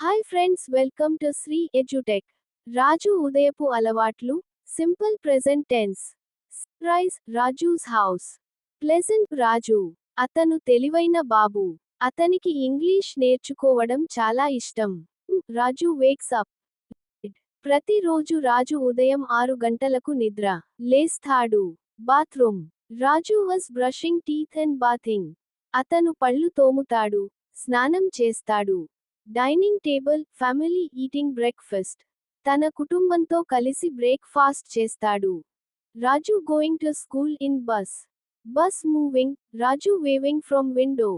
Hi friends, welcome to Shri edutech. Raju ఉదయపు అలవాట్లు, simple present tense. Surprise, Raju's house. Pleasant Raju. అతను తెలివైన బాబు. అతనికి ఇంగ్లీష్ నేర్చుకోవడం చాలా ఇష్టం. Raju wakes up. ప్రతిరోజు రాజు ఉదయం 6 గంటలకు నిద్ర లేస్తాడు. Bathroom. Raju was brushing teeth and bathing. అతను పళ్ళు తోముతాడు, స్నానం చేస్తాడు. Dining table, family eating breakfast. తన కుటుంబంతో కలిసి బ్రేక్ఫాస్ట్ చేస్తాడు. Raju going to school in bus. Bus moving, Raju waving from window.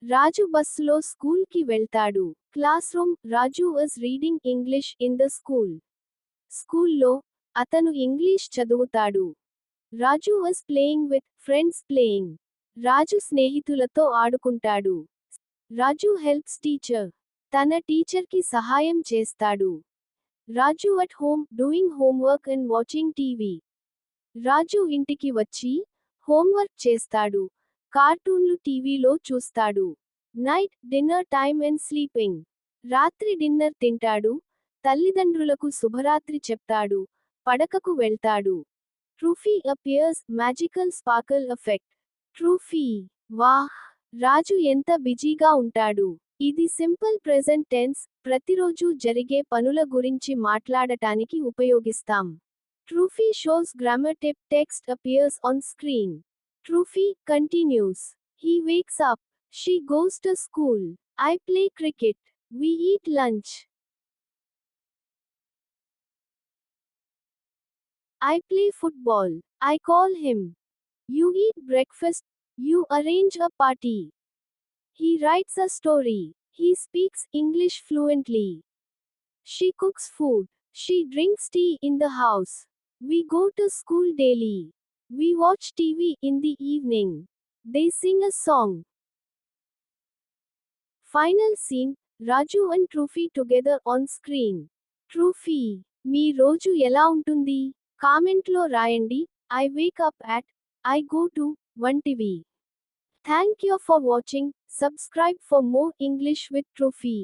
రాజు బస్సులో స్కూల్ కి వెళ్తాడు. Class room, Raju was reading English in the school. స్కూల్లో అతను ఇంగ్లీష్ చదువుతాడు. Raju was playing with friends playing. Raju స్నేహితులతో ఆడుకుంటాడు. Raju helps teacher. తన టీచర్కి సహాయం చేస్తాడు. Raju at home, doing homework and watching TV. Raju ఇంటికి వచ్చి హోంవర్క్ చేస్తాడు, కార్టూన్లు టీవీలో చూస్తాడు. Night, dinner time and sleeping. రాత్రి డిన్నర్ తింటాడు, తల్లిదండ్రులకు శుభరాత్రి చెప్తాడు, పడకకు వెళ్తాడు. Truffy appears, magical sparkle effect. Truffy. వాహ్! రాజు ఎంత బిజీగా ఉంటాడు. ఇది సింపుల్ ప్రెజెంట్ టెన్స్, ప్రతిరోజు జరిగే పనుల గురించి మాట్లాడటానికి ఉపయోగిస్తాం. Truffy shows grammar tip, text appears on screen. Truffy continues. He wakes up. She goes to school. I play cricket. We eat lunch. I play football. I call him. You eat breakfast. You arrange a party. He writes a story. He speaks English fluently. She cooks food. She drinks tea in the house. We go to school daily. We watch TV in the evening. They sing a song. Final scene, Raju and Trufy together on screen. Trufy. మీ రోజు ఎలా ఉంటుంది? కామెంట్లో రాయండి. I wake up at, I go to, వంటివి. Thank you for watching. Subscribe for more English with Trufy.